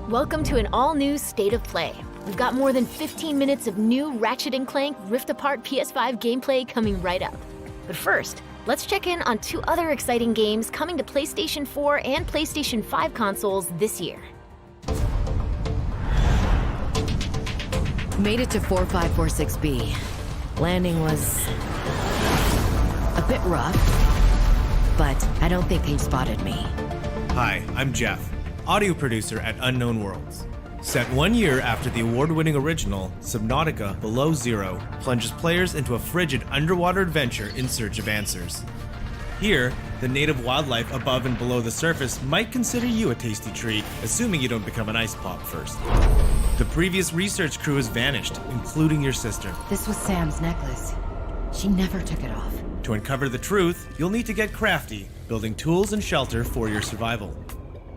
Welcome to an all-new State of Play. We've got more than 15 minutes of new Ratchet and Clank Rift Apart PS5 gameplay coming right up. But first, let's check in on two other exciting games coming to PlayStation 4 and PlayStation 5 consoles this year. Made it to 4546B. Landing was a bit rough, but I don't think they spotted me. Hi, I'm Jeff, audio producer at Unknown Worlds. Set 1 year after the award-winning original, Subnautica Below Zero plunges players into a frigid underwater adventure in search of answers. Here, the native wildlife above and below the surface might consider you a tasty treat, assuming you don't become an ice pop first. The previous research crew has vanished, including your sister. This was Sam's necklace. She never took it off. To uncover the truth, you'll need to get crafty, building tools and shelter for your survival.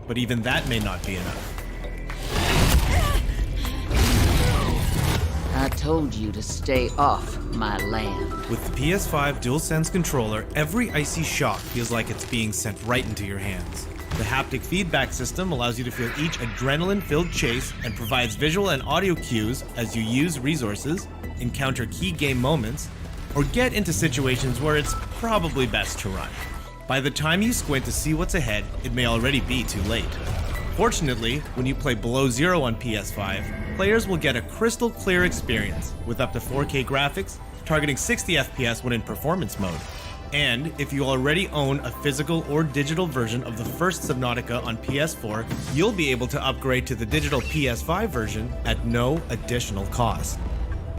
But even that may not be enough. I told you to stay off my land. With the PS5 DualSense controller, every icy shock feels like it's being sent right into your hands. The haptic feedback system allows you to feel each adrenaline-filled chase and provides visual and audio cues as you use resources, encounter key game moments, or get into situations where it's probably best to run. By the time you squint to see what's ahead, it may already be too late. Fortunately, when you play Below Zero on PS5, players will get a crystal clear experience with up to 4K graphics, targeting 60 FPS when in performance mode. And if you already own a physical or digital version of the first Subnautica on PS4, you'll be able to upgrade to the digital PS5 version at no additional cost.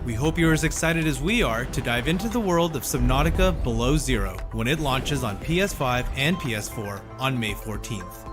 We hope you're as excited as we are to dive into the world of Subnautica Below Zero when it launches on PS5 and PS4 on May 14th.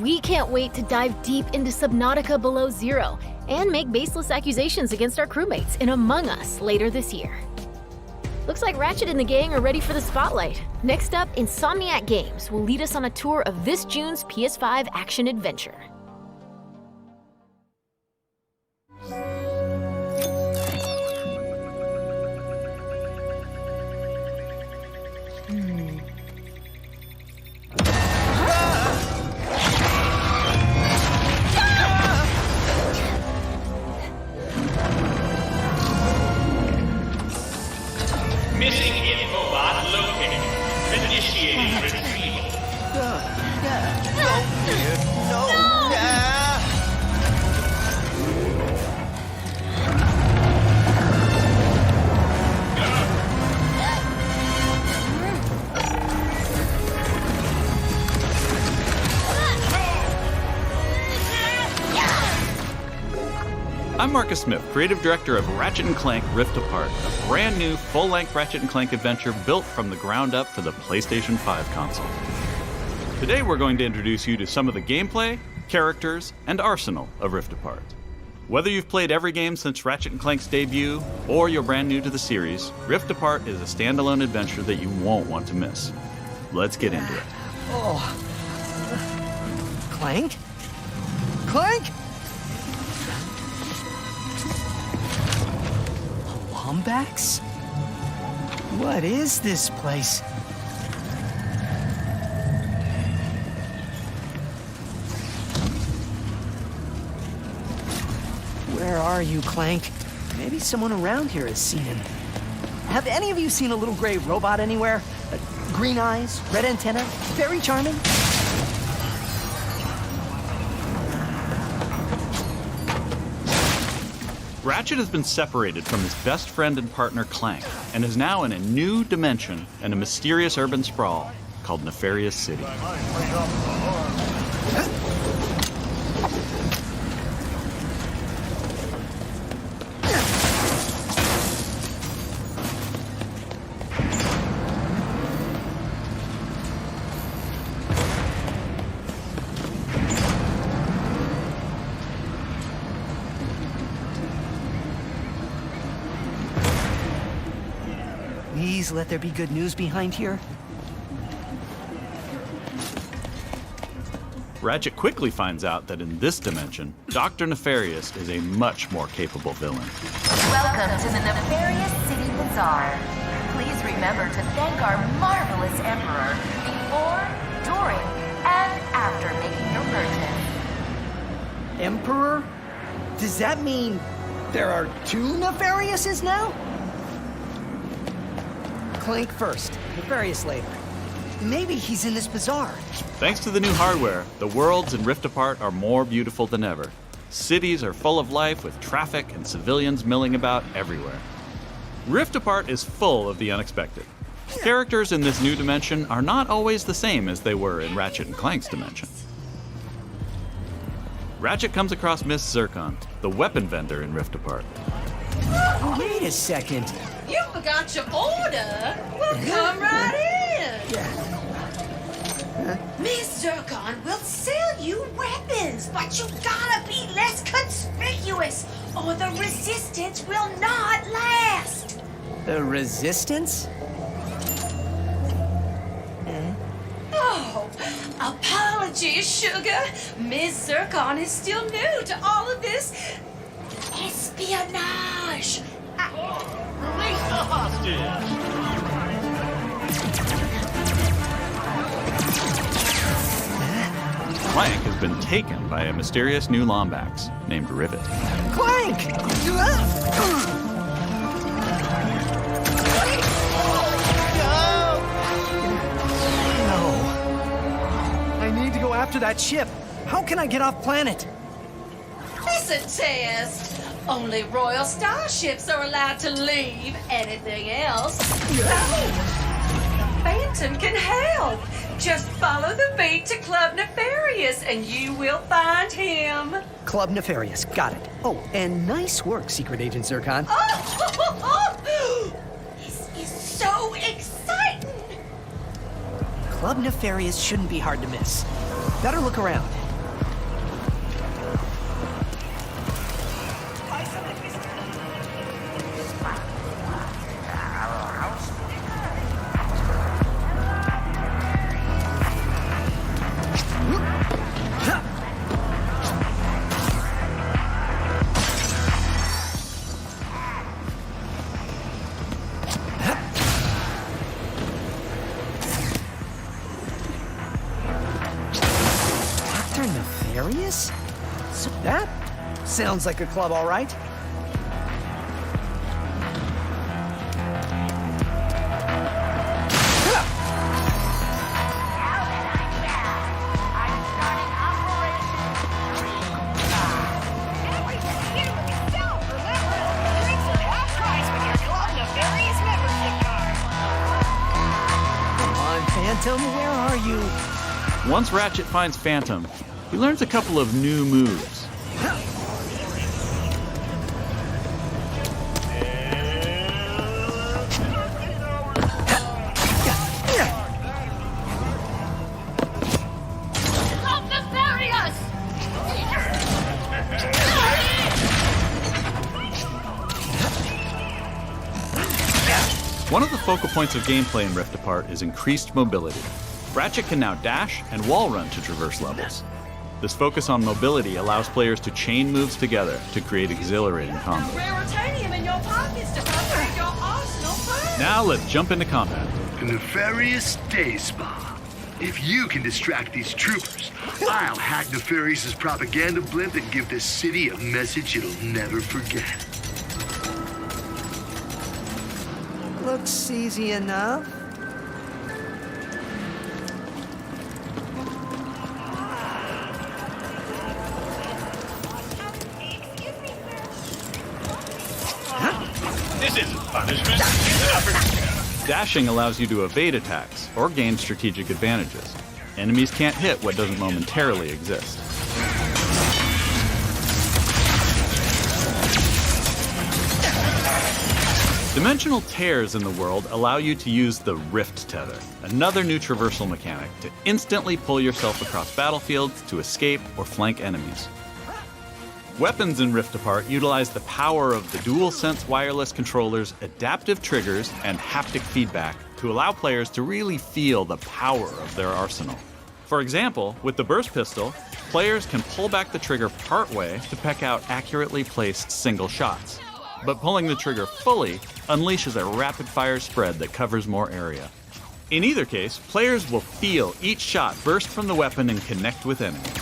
We can't wait to dive deep into Subnautica Below Zero and make baseless accusations against our crewmates in Among Us later this year. Looks like Ratchet and the gang are ready for the spotlight. Next up, Insomniac Games will lead us on a tour of this June's PS5 action adventure. Missing infobot located. Initiating retrieval. I'm Marcus Smith, creative director of Ratchet and Clank Rift Apart, a brand new full-length Ratchet and Clank adventure built from the ground up for the PlayStation 5 console. Today we're going to introduce you to some of the gameplay, characters, and arsenal of Rift Apart. Whether you've played every game since Ratchet and Clank's debut, or you're brand new to the series, Rift Apart is a standalone adventure that you won't want to miss. Let's get into it. Oh. Clank? Clank? Wombax? What is this place? Where are you, Clank? Maybe someone around here has seen him. Have any of you seen a little gray robot anywhere? Green eyes, red antenna, very charming? Ratchet has been separated from his best friend and partner Clank, and is now in a new dimension in a mysterious urban sprawl called Nefarious City. Please let there be good news behind here. Ratchet quickly finds out that in this dimension, Dr. Nefarious is a much more capable villain. Welcome to the Nefarious City Bazaar. Please remember to thank our marvelous Emperor before, during, and after making your purchase. Emperor? Does that mean there are two Nefariouses now? Clank first, Nefarious later. Maybe he's in this bazaar. Thanks to the new hardware, the worlds in Rift Apart are more beautiful than ever. Cities are full of life with traffic and civilians milling about everywhere. Rift Apart is full of the unexpected. Characters in this new dimension are not always the same as they were in Ratchet and Clank's dimension. Ratchet comes across Miss Zircon, the weapon vendor in Rift Apart. Wait a second. You forgot your order? Well, come right in. Miss Zircon will sell you weapons, but you gotta be less conspicuous, or the resistance will not last. The Resistance? Oh, apologies, sugar. Miss Zircon is still new to all of this espionage. Release the hostage! Clank has been taken by a mysterious new Lombax named Rivet. Clank! No. I need to go after that ship. How can I get off planet? Listen, Tess. Only royal starships are allowed to leave. Anything else? No. Phantom can help. Just follow the beat to Club Nefarious and you will find him. Club Nefarious, got it. Oh, and nice work, Secret Agent Zircon. Oh, this is so exciting. Club Nefarious shouldn't be hard to miss. Better look around. Nefarious? So that sounds like a club, all right. Come on, Phantom, where are you? Once Ratchet finds Phantom, he learns a couple of new moves. One of the focal points of gameplay in Rift Apart is increased mobility. Ratchet can now dash and wall run to traverse levels. This focus on mobility allows players to chain moves together to create exhilarating combos. Raritanium in your pockets to upgrade your arsenal first. Now let's jump into combat. The Nefarious Day Spa. If you can distract these troopers, I'll hack Nefarious's propaganda blimp and give this city a message it'll never forget. Looks easy enough. This isn't punishment, it's an opportunity. Dashing allows you to evade attacks or gain strategic advantages. Enemies can't hit what doesn't momentarily exist. Dimensional tears in the world allow you to use the Rift Tether, another new traversal mechanic to instantly pull yourself across battlefields to escape or flank enemies. Weapons in Rift Apart utilize the power of the DualSense wireless controller's adaptive triggers and haptic feedback to allow players to really feel the power of their arsenal. For example, with the burst pistol, players can pull back the trigger partway to peck out accurately placed single shots. But pulling the trigger fully unleashes a rapid-fire spread that covers more area. In either case, players will feel each shot burst from the weapon and connect with enemies.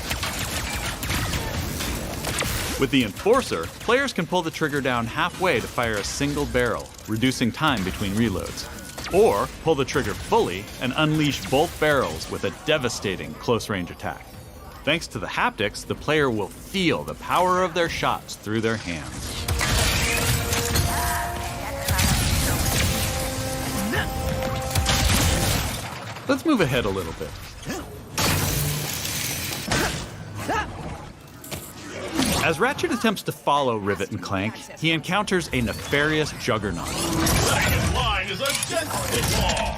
With the Enforcer, players can pull the trigger down halfway to fire a single barrel, reducing time between reloads. Or pull the trigger fully and unleash both barrels with a devastating close-range attack. Thanks to the haptics, the player will feel the power of their shots through their hands. Let's move ahead a little bit. As Ratchet attempts to follow Rivet and Clank, he encounters a nefarious juggernaut. Second line is a deathly claw.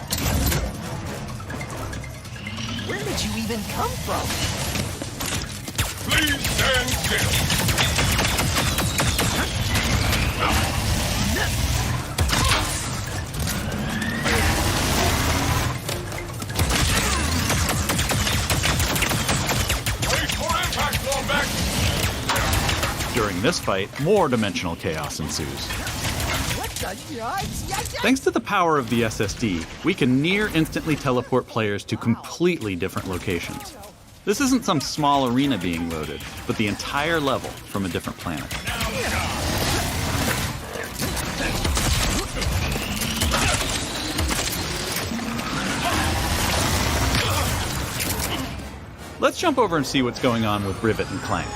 Where did you even come from? Please stand still. Wait for impact, Wombat. During this fight, more dimensional chaos ensues. Thanks to the power of the SSD, we can near-instantly teleport players to completely different locations. This isn't some small arena being loaded, but the entire level from a different planet. Let's jump over and see what's going on with Rivet and Clank.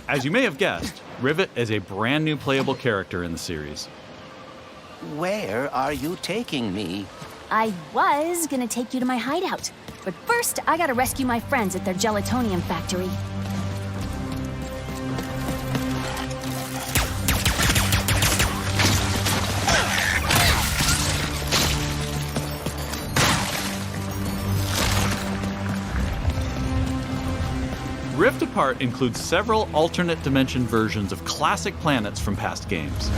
As you may have guessed, Rivet is a brand new playable character in the series. Where are you taking me? I was gonna take you to my hideout, but first I gotta rescue my friends at their gelatonium factory. Rift Apart includes several alternate dimension versions of classic planets from past games.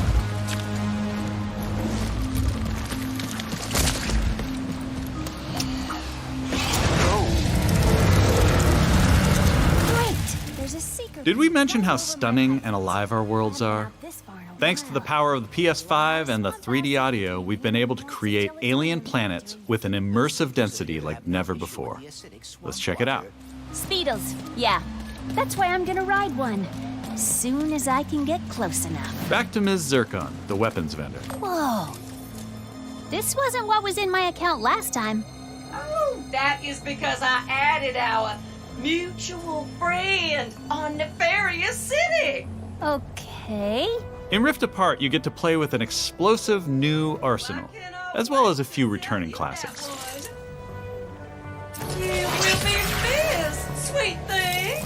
Did we mention how stunning and alive our worlds are? Thanks to the power of the PS5 and the 3D audio, we've been able to create alien planets with an immersive density like never before. Let's check it out. Speedles, yeah. That's why I'm gonna ride one. Soon as I can get close enough. Back to Ms. Zircon, the weapons vendor. Whoa. This wasn't what was in my account last time. Oh, that is because I added our mutual friend on Nefarious City. Okay. In Rift Apart, you get to play with an explosive new arsenal, as well as a few returning classics. You will be missed, sweet thing.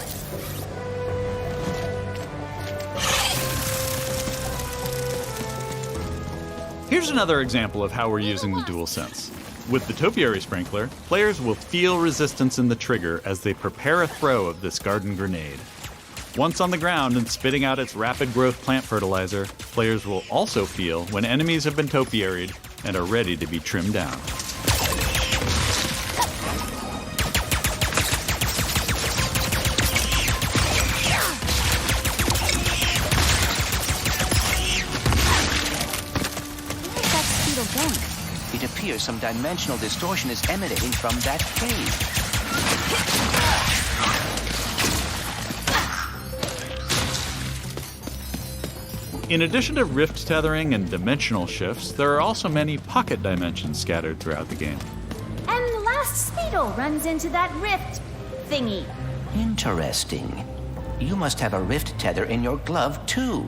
Here's another example of how we're using the DualSense. With the Topiary Sprinkler, players will feel resistance in the trigger as they prepare a throw of this garden grenade. Once on the ground and spitting out its rapid growth plant fertilizer, players will also feel when enemies have been topiaried and are ready to be trimmed down. It appears some dimensional distortion is emanating from that cave. In addition to rift tethering and dimensional shifts, there are also many pocket dimensions scattered throughout the game. And the last Speedle runs into that rift thingy. Interesting. You must have a rift tether in your glove, too.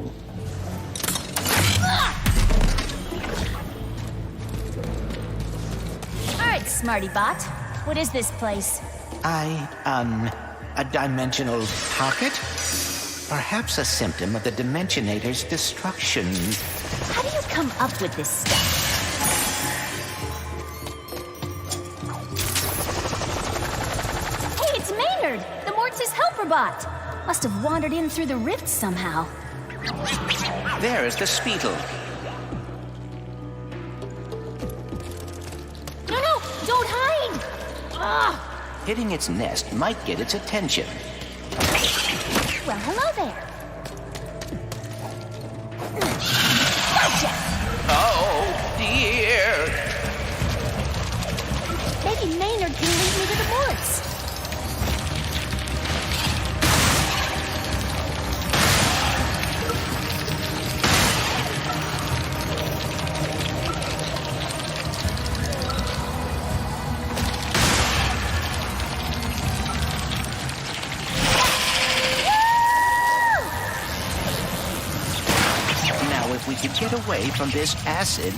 Alright, Smarty Bot. What is this place? A dimensional pocket? Perhaps a symptom of the Dimensionator's destruction. How do you come up with this stuff? robot. Must have wandered in through the rift somehow. There is the Speedle. No, don't hide! Ah! Hitting its nest might get its attention. Well, hello there. Gotcha! Oh, dear. Maybe Maynard can lead me to the woods. If we could get away from this acid.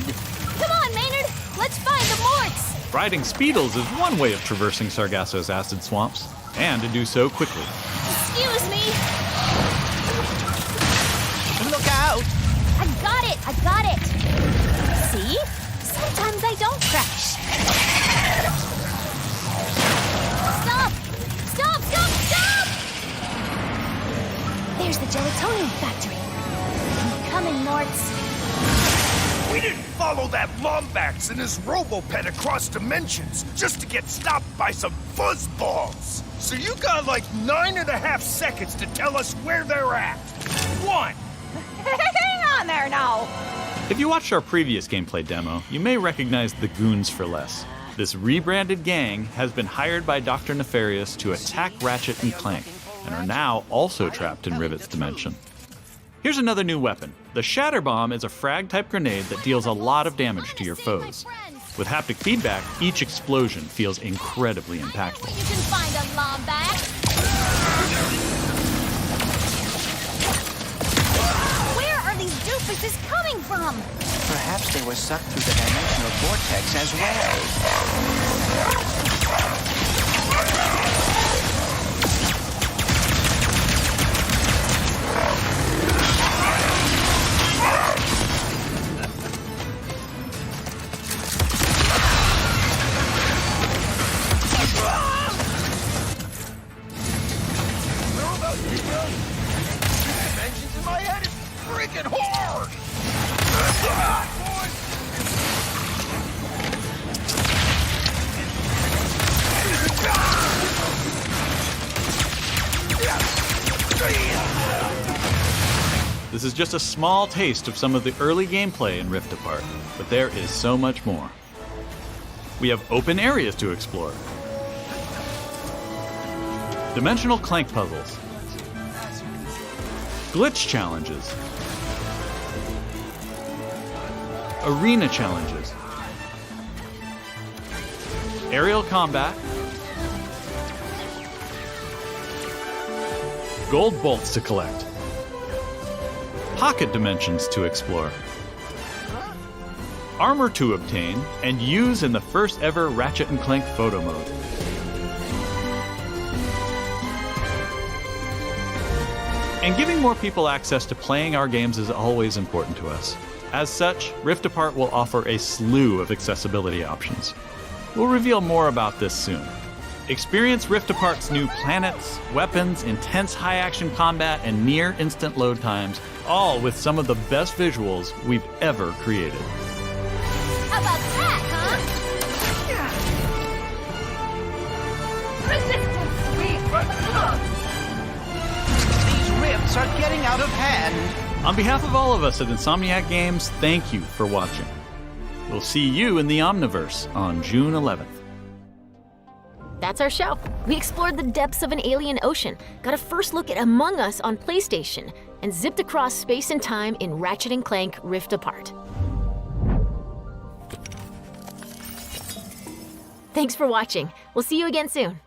Come on, Maynard! Let's find the Morts! Riding Speedles is one way of traversing Sargasso's acid swamps, and to do so quickly. Excuse me! Look out! I got it! See? Sometimes I don't crash. Stop! There's the gelatonium factory. Coming, Morts. We didn't follow that Lombax and his robo-pet across dimensions just to get stopped by some fuzzballs. So you got like 9.5 seconds to tell us where they're at. 1. Hang on there now. If you watched our previous gameplay demo, you may recognize the Goons for Less. This rebranded gang has been hired by Dr. Nefarious to attack Ratchet and Clank, and are now also trapped in Rivet's dimension. Here's another new weapon. The Shatter Bomb is a frag-type grenade that deals a lot of damage to your foes. With haptic feedback, each explosion feels incredibly impactful. You can find a Lombax. Where are these doofuses coming from? Perhaps they were sucked through the dimensional vortex as well. Dimensions in my head is freaking hard! This is just a small taste of some of the early gameplay in Rift Apart, but there is so much more. We have open areas to explore, dimensional Clank puzzles, glitch challenges, arena challenges, aerial combat, gold bolts to collect, pocket dimensions to explore, armor to obtain and use in the first ever Ratchet and Clank photo mode. And giving more people access to playing our games is always important to us. As such, Rift Apart will offer a slew of accessibility options. We'll reveal more about this soon. Experience Rift Apart's new planets, weapons, intense high-action combat, and near-instant load times, all with some of the best visuals we've ever created. How about that, huh? Resistance, These rifts are getting out of hand. On behalf of all of us at Insomniac Games, thank you for watching. We'll see you in the Omniverse on June 11th. That's our show. We explored the depths of an alien ocean, got a first look at Among Us on PlayStation, and zipped across space and time in Ratchet and Clank Rift Apart. Thanks for watching. We'll see you again soon.